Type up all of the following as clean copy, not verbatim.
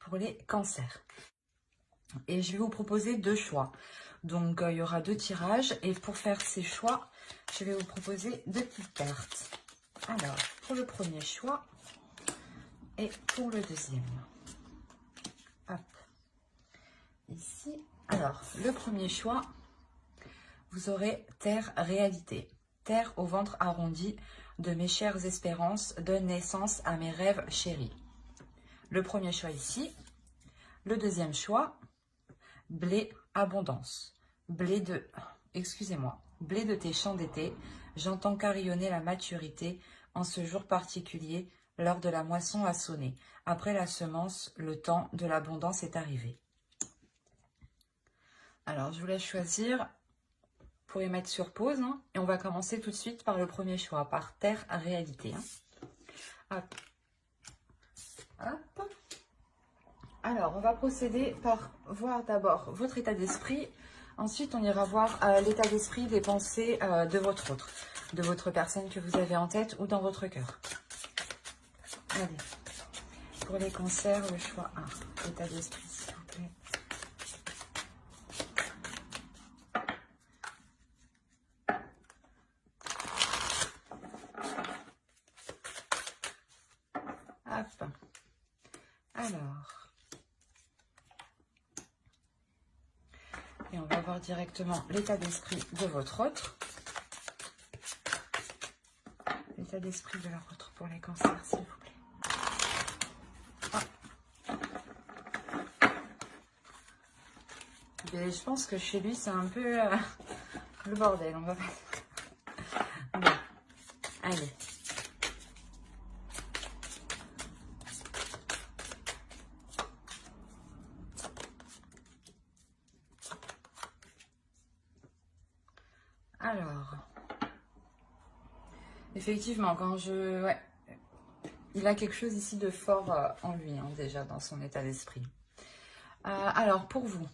pour les cancers. Et je vais vous proposer 2 choix. Donc, il y aura 2 tirages. Et pour faire ces choix, je vais vous proposer 2 petites cartes. Alors, pour le premier choix et pour le deuxième. Hop. Ici. Alors, le premier choix, vous aurez Terre réalité. Terre au ventre arrondi de mes chères espérances donne naissance à mes rêves chéris. Le premier choix ici. Le deuxième choix, blé abondance. Blé de, excusez-moi, blé de tes champs d'été, j'entends carillonner la maturité en ce jour particulier, l'heure de la moisson a sonné. Après la semence, le temps de l'abondance est arrivé. Alors, je vous laisse choisir. Vous pouvez mettre sur pause, hein, et on va commencer tout de suite par le premier choix, par Terre à réalité. Hein. Hop. Hop. Alors, on va procéder par voir d'abord votre état d'esprit. Ensuite, on ira voir l'état d'esprit des pensées de votre autre, de votre personne que vous avez en tête ou dans votre cœur. Allez, pour les cancers, le choix 1, état d'esprit, s'il vous plaît. Hop. Alors, et on va voir directement l'état d'esprit de votre autre. L'état d'esprit de leur autre pour les cancers, s'il vous plaît. Et je pense que chez lui, c'est un peu le bordel. On va pas... Bon, allez. Alors, effectivement, quand je... Ouais, il a quelque chose ici de fort en lui, hein, déjà, dans son état d'esprit. Alors, pour vous,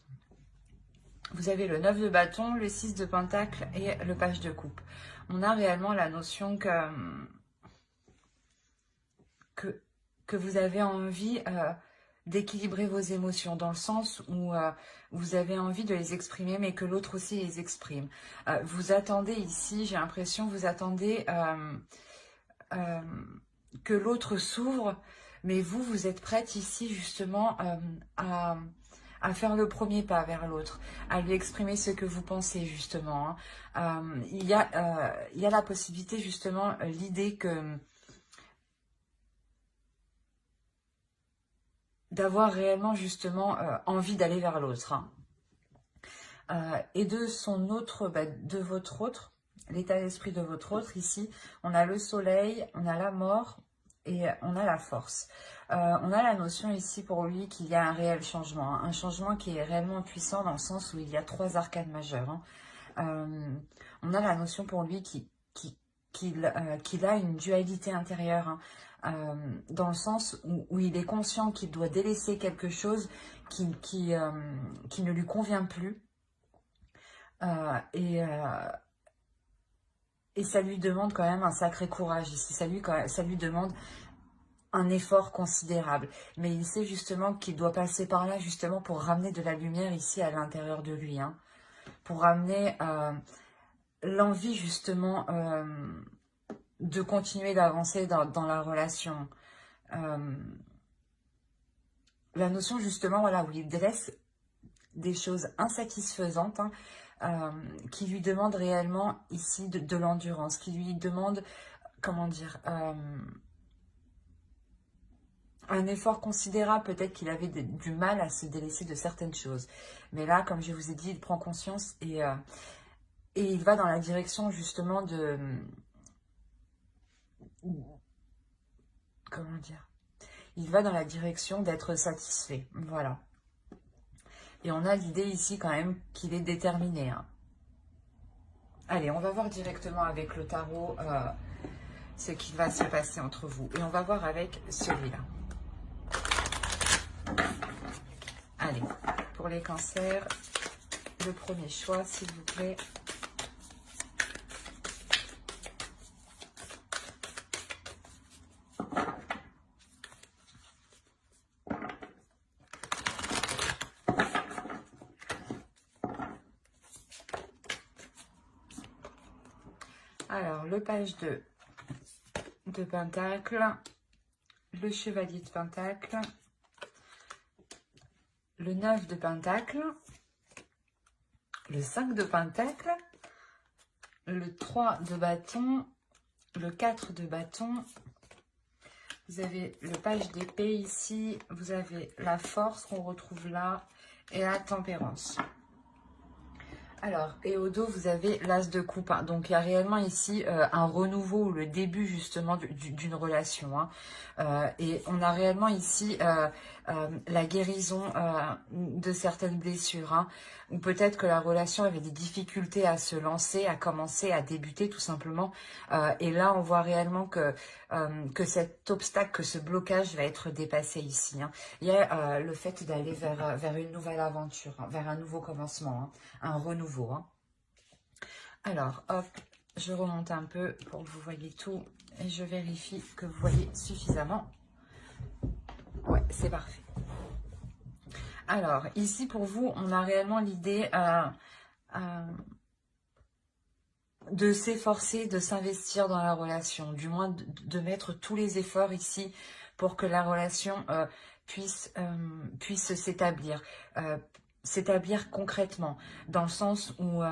vous avez le 9 de bâton, le 6 de pentacle et le page de coupe. On a réellement la notion que vous avez envie d'équilibrer vos émotions, dans le sens où vous avez envie de les exprimer, mais que l'autre aussi les exprime. Vous attendez ici, j'ai l'impression, vous attendez que l'autre s'ouvre, mais vous êtes prête ici justement à faire le premier pas vers l'autre, à lui exprimer ce que vous pensez justement. Hein. Il y a la possibilité justement, l'idée que d'avoir réellement justement envie d'aller vers l'autre. Hein. Et de son autre, de votre autre, l'état d'esprit de votre autre, ici, on a le soleil, on a la mort et on a la force. On a la notion ici pour lui qu'il y a un réel changement, hein, un changement qui est réellement puissant dans le sens où il y a 3 arcanes majeures. Hein. On a la notion pour lui qu'il a une dualité intérieure, hein, dans le sens où il est conscient qu'il doit délaisser quelque chose qui ne lui convient plus. Et ça lui demande quand même un sacré courage ici, ça lui demande un effort considérable. Mais il sait justement qu'il doit passer par là justement pour ramener de la lumière ici à l'intérieur de lui. Hein, pour ramener l'envie justement de continuer d'avancer dans la relation. La notion justement, voilà, où il délaisse des choses insatisfaisantes, hein, qui lui demandent réellement ici de l'endurance, qui lui demandent, comment dire, un effort considérable. Peut-être qu'il avait du mal à se délaisser de certaines choses. Mais là, comme je vous ai dit, il prend conscience et il va dans la direction justement de... Comment dire? Il va dans la direction d'être satisfait. Voilà. Et on a l'idée ici quand même qu'il est déterminé. Hein. Allez, on va voir directement avec le tarot ce qui va se passer entre vous. Et on va voir avec celui-là. Allez, pour les cancers, le premier choix, s'il vous plaît. Alors, le page de Pentacle, le chevalier de Pentacle, le 9 de Pentacle, le 5 de Pentacle, le 3 de bâton, le 4 de bâton. Vous avez le page d'épée ici, vous avez la force qu'on retrouve là et la tempérance. Alors, et au dos, vous avez l'as de coupe. Hein. Donc, il y a réellement ici un renouveau, le début justement d'une relation. Hein. Et on a réellement ici la guérison de certaines blessures. Hein. Ou peut-être que la relation avait des difficultés à se lancer, à commencer, à débuter tout simplement. Et là, on voit réellement que cet obstacle, que ce blocage va être dépassé ici. Hein. Il y a le fait d'aller vers une nouvelle aventure, hein, vers un nouveau commencement, hein, un renouveau. Hein. Alors, hop, je remonte un peu pour que vous voyez tout et je vérifie que vous voyez suffisamment. Ouais, c'est parfait. Alors, ici pour vous, on a réellement l'idée de s'efforcer, de s'investir dans la relation, du moins de mettre tous les efforts ici pour que la relation puisse s'établir, s'établir concrètement, dans le sens où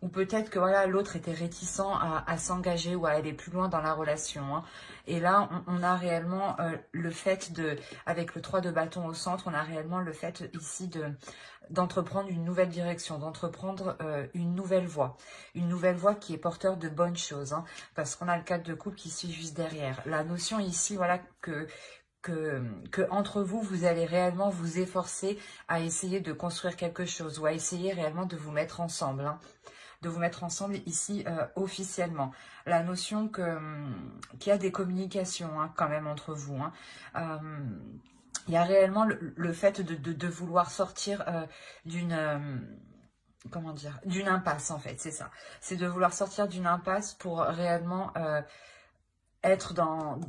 peut-être que voilà, l'autre était réticent à s'engager ou à aller plus loin dans la relation. Hein. Et là, on a réellement le fait avec le 3 de bâton au centre, on a réellement le fait ici d'entreprendre une nouvelle direction, d'entreprendre une nouvelle voie qui est porteur de bonnes choses. Hein, parce qu'on a le 4 de coupe qui suit juste derrière. La notion ici, voilà, que entre vous, vous allez réellement vous efforcer à essayer de construire quelque chose ou à essayer réellement de vous mettre ensemble. Hein. De vous mettre ensemble ici officiellement. La notion qu'il y a des communications hein, quand même entre vous. Hein. Il y a réellement le fait de vouloir sortir d'une... comment dire, d'une impasse en fait, c'est ça. C'est de vouloir sortir d'une impasse pour réellement être dans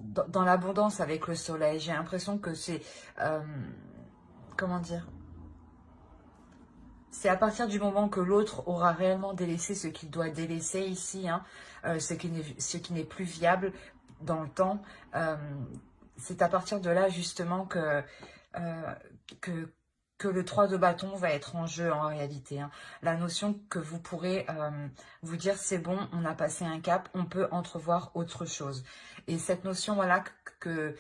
l'abondance avec le soleil. J'ai l'impression que c'est... comment dire, c'est à partir du moment que l'autre aura réellement délaissé ce qu'il doit délaisser ici, hein, ce qui n'est plus viable dans le temps, c'est à partir de là justement euh, que, que le 3 de bâton va être en jeu en réalité. Hein. La notion que vous pourrez vous dire c'est bon, on a passé un cap, on peut entrevoir autre chose. Et cette notion, voilà, que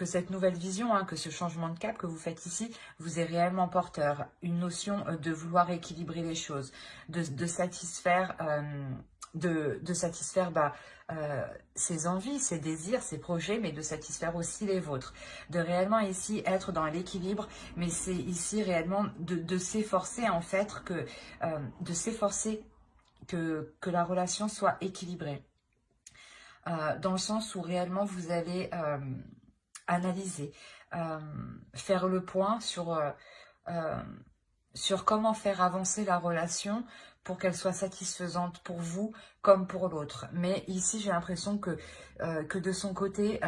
cette nouvelle vision, hein, que ce changement de cap que vous faites ici, vous est réellement porteur. Une notion de vouloir équilibrer les choses, de satisfaire... de satisfaire ses envies, ses désirs, ses projets, mais de satisfaire aussi les vôtres. De réellement ici être dans l'équilibre, mais c'est ici réellement de s'efforcer en fait, de s'efforcer que la relation soit équilibrée. Dans le sens où réellement vous allez analyser, faire le point sur comment faire avancer la relation pour qu'elle soit satisfaisante pour vous comme pour l'autre. Mais ici, j'ai l'impression que de son côté,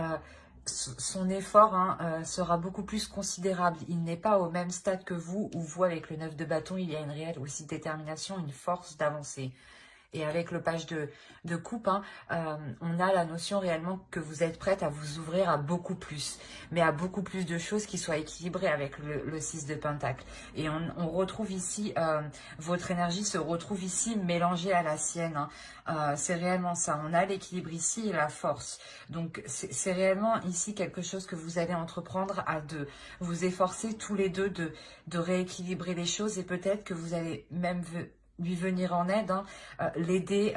son effort hein, sera beaucoup plus considérable. Il n'est pas au même stade que vous, où vous, avec le 9 de bâton, il y a une réelle aussi détermination, une force d'avancer. Et avec le page de coupe, hein, on a la notion réellement que vous êtes prête à vous ouvrir à beaucoup plus. Mais à beaucoup plus de choses qui soient équilibrées avec le 6 de pentacle. Et on retrouve ici, votre énergie se retrouve ici mélangée à la sienne. Hein. C'est réellement ça. On a l'équilibre ici et la force. Donc c'est réellement ici quelque chose que vous allez entreprendre à vous efforcer tous les deux de rééquilibrer les choses. Et peut-être que vous allez même lui venir en aide, hein, l'aider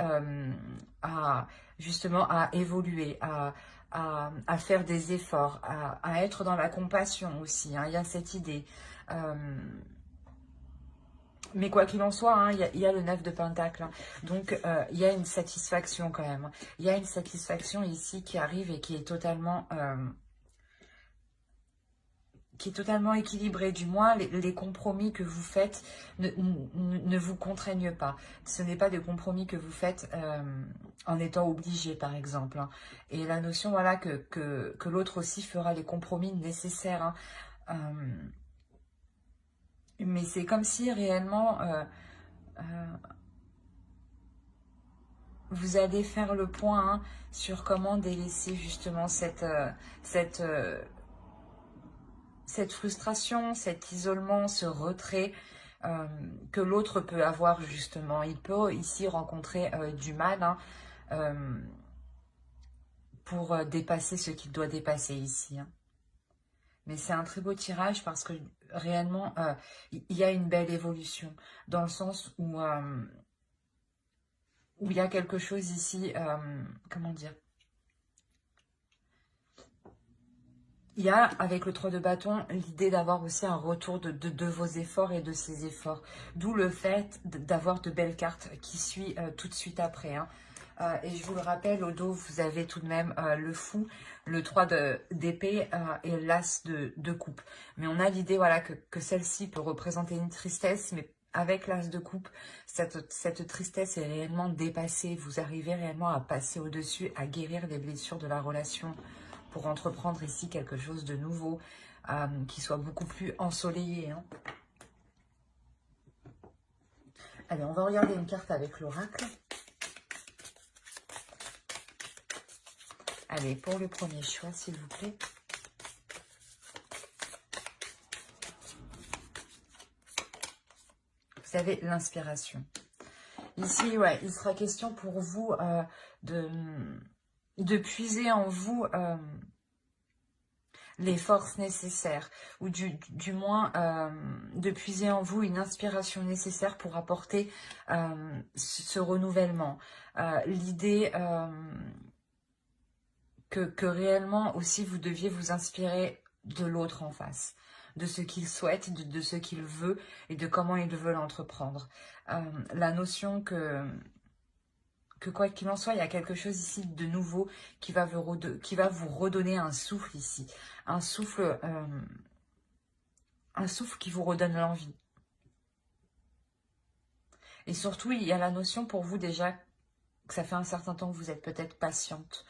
justement à évoluer, à faire des efforts, à être dans la compassion aussi. Hein, il y a cette idée. Mais quoi qu'il en soit, hein, il y a le 9 de pentacle. Hein, donc, il y a une satisfaction quand même. Il y a une satisfaction ici qui arrive et qui est totalement... équilibré. Du moins, les compromis que vous faites ne vous contraignent pas. Ce n'est pas des compromis que vous faites en étant obligé, par exemple. Hein. Et la notion, voilà, que l'autre aussi fera les compromis nécessaires. Hein. Mais c'est comme si réellement... vous allez faire le point hein, sur comment délaisser justement cette frustration, cet isolement, ce retrait que l'autre peut avoir justement. Il peut ici rencontrer du mal hein, pour dépasser ce qu'il doit dépasser ici. Hein. Mais c'est un très beau tirage parce que réellement, il y a une belle évolution dans le sens où il y a quelque chose ici, comment dire, il y a, avec le 3 de bâton, l'idée d'avoir aussi un retour de vos efforts et de ces efforts. D'où le fait d'avoir de belles cartes qui suivent tout de suite après. Hein. Et je vous le rappelle, au dos, vous avez tout de même le fou, le 3 d'épée et l'as de coupe. Mais on a l'idée voilà, que celle-ci peut représenter une tristesse, mais avec l'as de coupe, cette tristesse est réellement dépassée. Vous arrivez réellement à passer au-dessus, à guérir les blessures de la relation pour entreprendre ici quelque chose de nouveau, qui soit beaucoup plus ensoleillé. Hein. Allez, on va regarder une carte avec l'oracle. Allez, pour le premier choix, s'il vous plaît. Vous avez l'inspiration. Ici, ouais, il sera question pour vous de puiser en vous les forces nécessaires, ou du moins de puiser en vous une inspiration nécessaire pour apporter ce renouvellement. L'idée que réellement aussi vous deviez vous inspirer de l'autre en face, de ce qu'il souhaite, de ce qu'il veut et de comment il veut l'entreprendre. La notion que quoi qu'il en soit, il y a quelque chose ici de nouveau qui va vous redonner un souffle ici. Un souffle qui vous redonne l'envie. Et surtout, il y a la notion pour vous déjà que ça fait un certain temps que vous êtes peut-être patiente.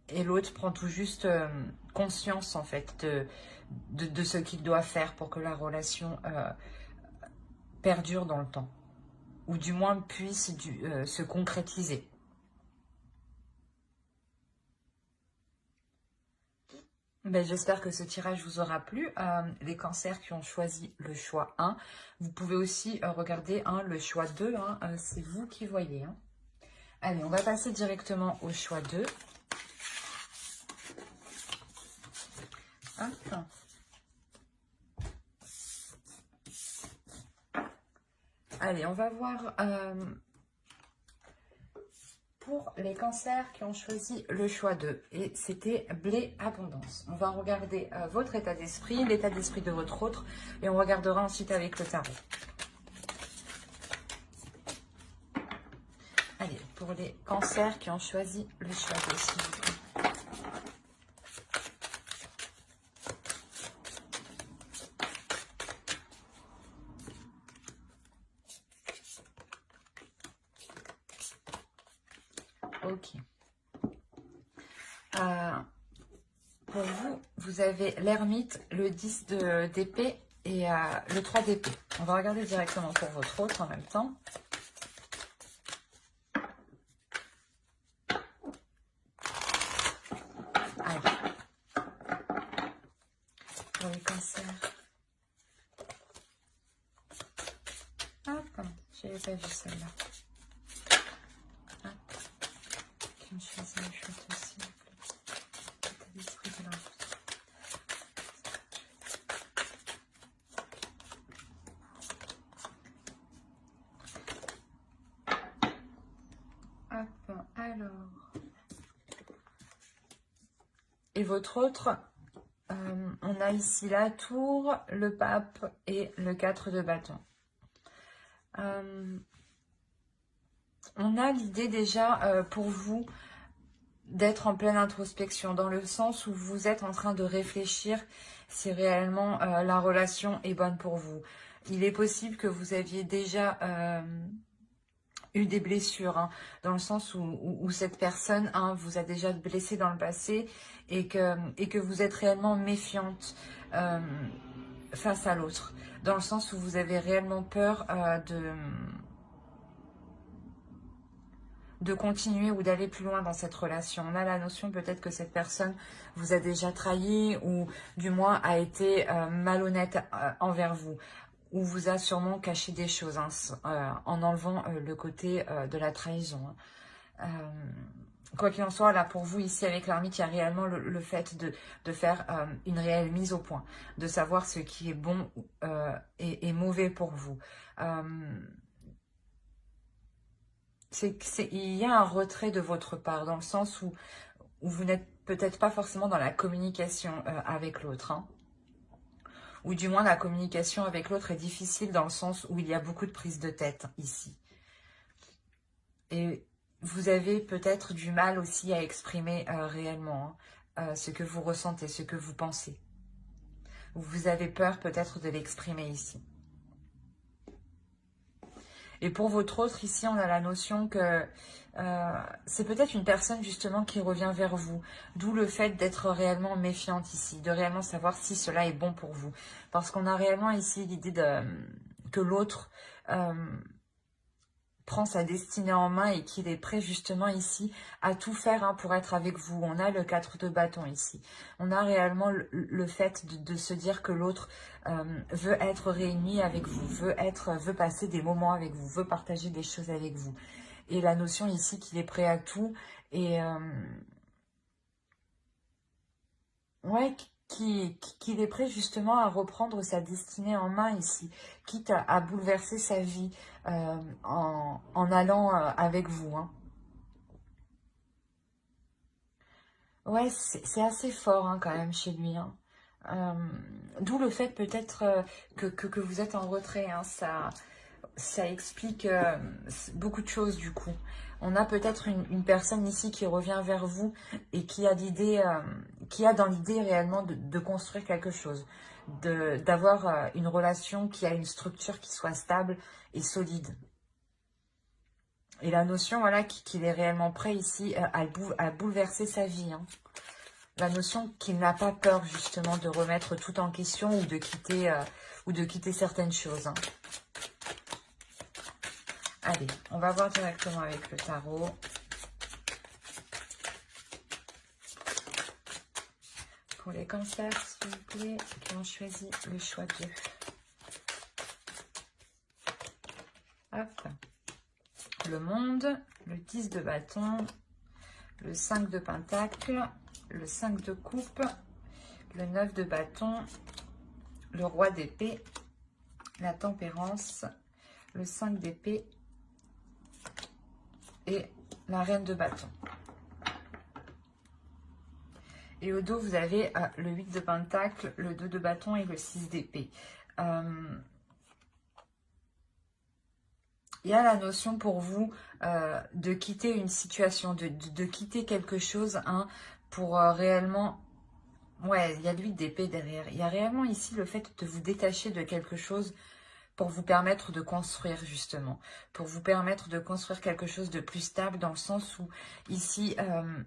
Et l'autre prend tout juste conscience en fait de ce qu'il doit faire pour que la relation perdure dans le temps. Ou du moins puisse se concrétiser. Ben, j'espère que ce tirage vous aura plu. Les cancers qui ont choisi le choix 1, vous pouvez aussi regarder le choix 2, hein, c'est vous qui voyez. Hein. Allez, on va passer directement au choix 2. Hop. Allez, on va voir pour les cancers qui ont choisi le choix 2. Et c'était blé abondance. On va regarder votre état d'esprit, l'état d'esprit de votre autre. Et on regardera ensuite avec le tarot. Allez, pour les cancers qui ont choisi le choix 2, s'il vous plaît. Ok. Pour vous, vous avez l'ermite, le 10 d'épée et le 3 d'épée. On va regarder directement pour votre autre en même temps. Allez. Pour les cancers. Hop, je n'avais pas vu celle-là. Qui ont choisi le choix aussi. L'état d'esprit de leur Hop, alors. Et votre autre, on a ici la tour, le pape et le 4 de bâton. On a l'idée déjà pour vous d'être en pleine introspection, dans le sens où vous êtes en train de réfléchir si réellement la relation est bonne pour vous. Il est possible que vous aviez déjà eu des blessures, hein, dans le sens où cette personne vous a déjà blessé dans le passé et que vous êtes réellement méfiante face à l'autre, dans le sens où vous avez réellement peur de continuer ou d'aller plus loin dans cette relation. On a la notion peut-être que cette personne vous a déjà trahi ou du moins a été malhonnête envers vous, ou vous a sûrement caché des choses en enlevant le côté de la trahison. Quoi qu'il en soit, là pour vous ici avec l'ermite, il y a réellement le fait de faire une réelle mise au point, de savoir ce qui est bon et mauvais pour vous. Il y a un retrait de votre part, dans le sens où vous n'êtes peut-être pas forcément dans la communication avec l'autre. Hein. Ou du moins la communication avec l'autre est difficile dans le sens où il y a beaucoup de prise de tête ici. Et vous avez peut-être du mal aussi à exprimer réellement ce que vous ressentez, ce que vous pensez. Vous avez peur peut-être de l'exprimer ici. Et pour votre autre, ici, on a la notion que c'est peut-être une personne justement qui revient vers vous. D'où le fait d'être réellement méfiante ici, de réellement savoir si cela est bon pour vous. Parce qu'on a réellement ici l'idée que l'autre prend sa destinée en main et qu'il est prêt justement ici à tout faire pour être avec vous. On a le 4 de bâton ici. On a réellement le fait de se dire que l'autre veut être réuni avec vous, veut passer des moments avec vous, veut partager des choses avec vous. Et la notion ici qu'il est prêt à tout et ouais, qu'il est prêt justement à reprendre sa destinée en main ici, quitte à bouleverser sa vie en allant avec vous. Hein. Ouais, c'est assez fort quand même chez lui. Hein. D'où le fait peut-être que vous êtes en retrait. Hein. Ça explique beaucoup de choses du coup. On a peut-être une personne ici qui revient vers vous et qui a dans l'idée réellement de construire quelque chose, d'avoir une relation qui a une structure qui soit stable et solide. Et la notion, voilà, qu'il est réellement prêt ici à bouleverser sa vie. Hein. La notion qu'il n'a pas peur justement de remettre tout en question ou de quitter certaines choses. Hein. Allez, on va voir directement avec le tarot. Pour les cancers, s'il vous plaît, qui ont choisi le choix 2. Hop. Le monde, le 10 de bâton, le 5 de pentacle, le 5 de coupe, le 9 de bâton, le roi d'épée, la tempérance, le 5 d'épée et la reine de bâton. Et au dos, vous avez le 8 de pentacle, le 2 de bâton et le 6 d'épée. Il y a la notion pour vous de quitter une situation, de quitter quelque chose pour réellement... Ouais, il y a le 8 d'épée derrière. Il y a réellement ici le fait de vous détacher de quelque chose pour vous permettre de construire justement, pour vous permettre de construire quelque chose de plus stable dans le sens où ici,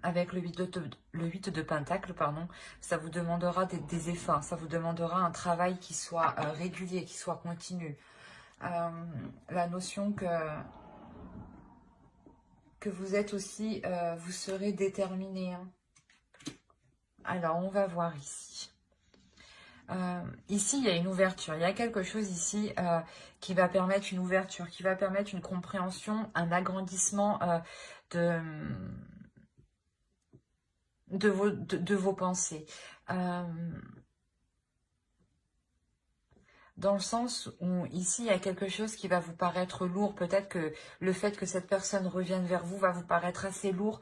avec le 8 de pentacle, pardon, ça vous demandera des efforts, ça vous demandera un travail qui soit régulier, qui soit continu. La notion que vous êtes aussi, vous serez déterminé. Hein. Alors, on va voir ici. Ici, il y a une ouverture. Il y a quelque chose ici qui va permettre une ouverture, qui va permettre une compréhension, un agrandissement de vos pensées. Dans le sens où ici, il y a quelque chose qui va vous paraître lourd. Peut-être que le fait que cette personne revienne vers vous va vous paraître assez lourd.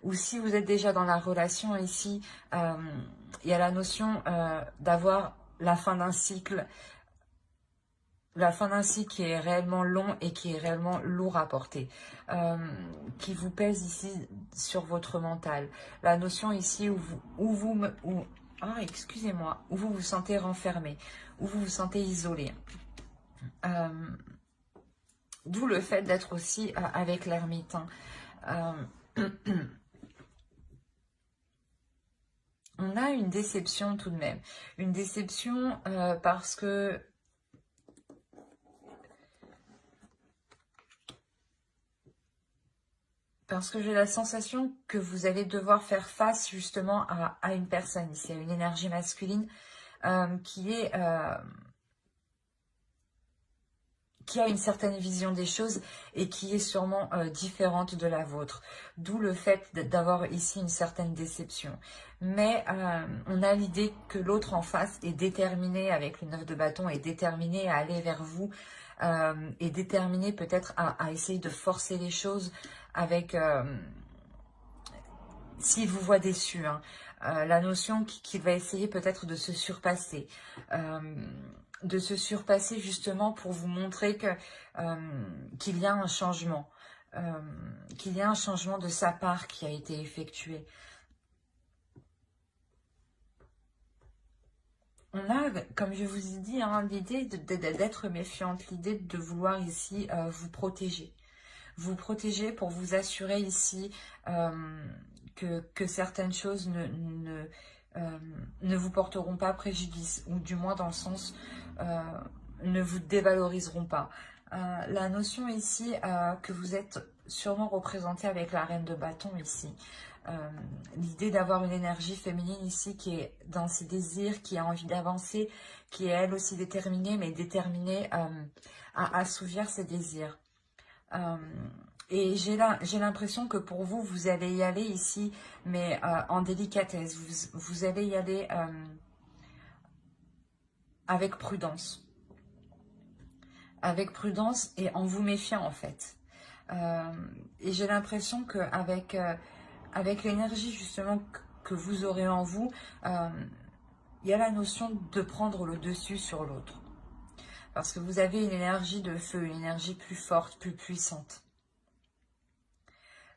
Ou si vous êtes déjà dans la relation ici, il y a la notion d'avoir la fin d'un cycle. La fin d'un cycle qui est réellement long et qui est réellement lourd à porter. Qui vous pèse ici sur votre mental. La notion ici où excusez-moi, où vous vous sentez renfermé, où vous vous sentez isolé. D'où le fait d'être aussi avec l'ermite. On a une déception tout de même. Une déception parce que Parce que j'ai la sensation que vous allez devoir faire face justement à une personne ici, à une énergie masculine qui a une certaine vision des choses et qui est sûrement différente de la vôtre. D'où le fait d'avoir ici une certaine déception. Mais on a l'idée que l'autre en face est déterminé, avec le 9 de bâton, est déterminé à aller vers vous, est déterminé peut-être à essayer de forcer les choses avec... s'il vous voit déçu, hein, la notion qu'il va essayer peut-être de se surpasser justement pour vous montrer que qu'il y a un changement, qu'il y a un changement de sa part qui a été effectué. On a, comme je vous ai dit, hein, l'idée d'être méfiante, l'idée de vouloir ici vous protéger. Vous protéger pour vous assurer ici que certaines choses ne vous porteront pas préjudice, ou du moins dans le sens ne vous dévaloriseront pas. La notion ici que vous êtes sûrement représenté avec la reine de bâton ici. L'idée d'avoir une énergie féminine ici qui est dans ses désirs, qui a envie d'avancer, qui est elle aussi déterminée, mais déterminée à assouvir ses désirs. Et j'ai l'impression que pour vous, vous allez y aller ici, mais en délicatesse. Vous allez y aller avec prudence. Avec prudence et en vous méfiant en fait. Et j'ai l'impression qu'avec avec l'énergie justement que vous aurez en vous, il y a la notion de prendre le dessus sur l'autre. Parce que vous avez une énergie de feu, une énergie plus forte, plus puissante.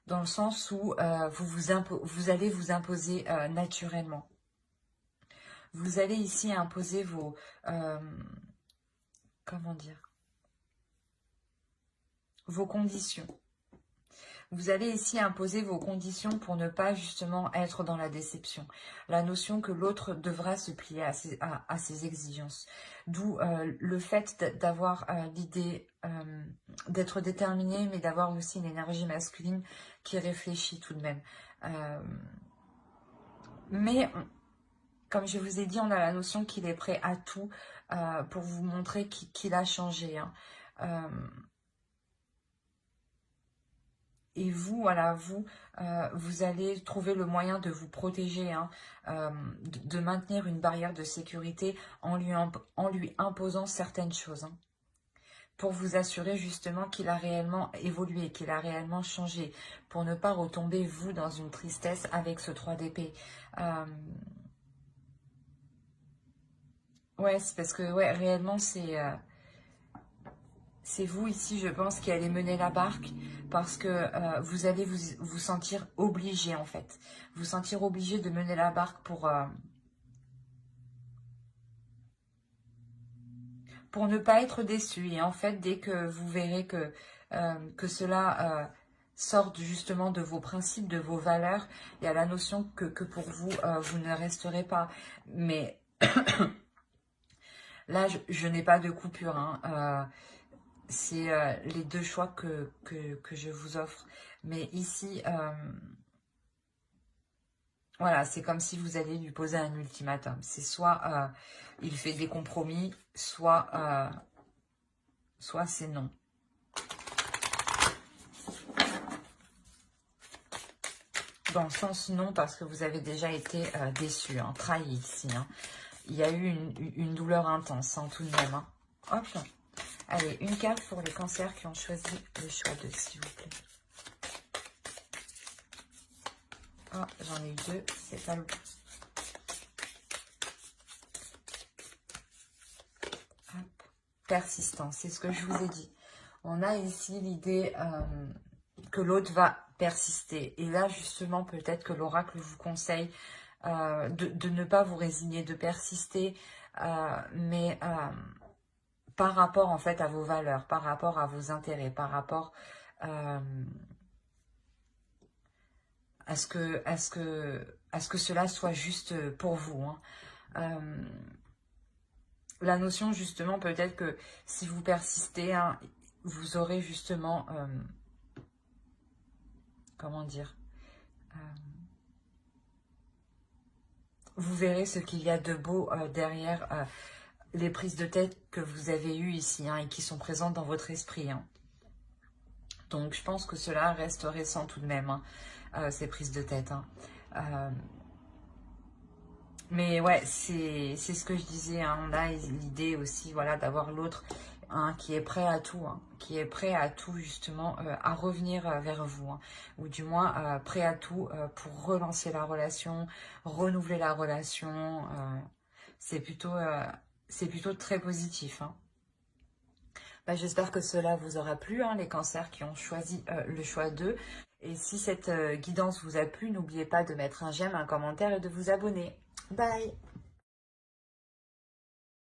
Dans le sens où vous allez vous imposer naturellement. Vous allez ici imposer vos... comment dire, vos conditions. Vous allez ici imposer vos conditions pour ne pas justement être dans la déception. La notion que l'autre devra se plier à ses exigences. D'où le fait d'avoir l'idée d'être déterminé, mais d'avoir aussi une énergie masculine qui réfléchit tout de même. Mais, comme je vous ai dit, on a la notion qu'il est prêt à tout pour vous montrer qu'il a changé. Hein. Et vous, voilà, vous allez trouver le moyen de vous protéger, hein, de maintenir une barrière de sécurité en lui imposant certaines choses. Hein, pour vous assurer justement qu'il a réellement évolué, qu'il a réellement changé, pour ne pas retomber, vous, dans une tristesse avec ce 3 d'épée. Ouais, c'est parce que, ouais, réellement, c'est vous ici, je pense, qui allez mener la barque parce que vous allez vous sentir obligé, en fait. Vous sentir obligé de mener la barque pour ne pas être déçu. Et en fait, dès que vous verrez que cela sort justement de vos principes, de vos valeurs, il y a la notion que pour vous, vous ne resterez pas. Mais là, je n'ai pas de coupure, hein. C'est les deux choix que je vous offre. Mais ici, voilà, c'est comme si vous alliez lui poser un ultimatum. C'est soit il fait des compromis, soit c'est non. Dans le sens non, parce que vous avez déjà été déçu, hein, trahi ici. Hein. Il y a eu une douleur intense, hein, tout de même. Hein. Hop. Allez, une carte pour les cancers qui ont choisi le choix de, s'il vous plaît. Oh, j'en ai eu deux, c'est pas le bon. Hop. Persistance, c'est ce que je vous ai dit. On a ici l'idée que l'autre va persister. Et là, justement, peut-être que l'oracle vous conseille de ne pas vous résigner, de persister, mais par rapport en fait à vos valeurs, par rapport à vos intérêts, par rapport à ce que cela soit juste pour vous. Hein. La notion justement peut-être que si vous persistez, hein, vous aurez justement comment dire, vous verrez ce qu'il y a de beau derrière les prises de tête que vous avez eues ici, hein, et qui sont présentes dans votre esprit, hein. Donc, je pense que cela reste récent tout de même, hein, ces prises de tête, hein. Mais ouais, c'est ce que je disais, hein, on a l'idée aussi, voilà, d'avoir l'autre, hein, qui est prêt à tout, hein, qui est prêt à tout justement, à revenir vers vous, hein, ou du moins prêt à tout pour relancer la relation, renouveler la relation. C'est plutôt très positif, hein. Bah, j'espère que cela vous aura plu, hein, les cancers qui ont choisi le choix d'eux. Et si cette guidance vous a plu, n'oubliez pas de mettre un j'aime, un commentaire et de vous abonner. Bye!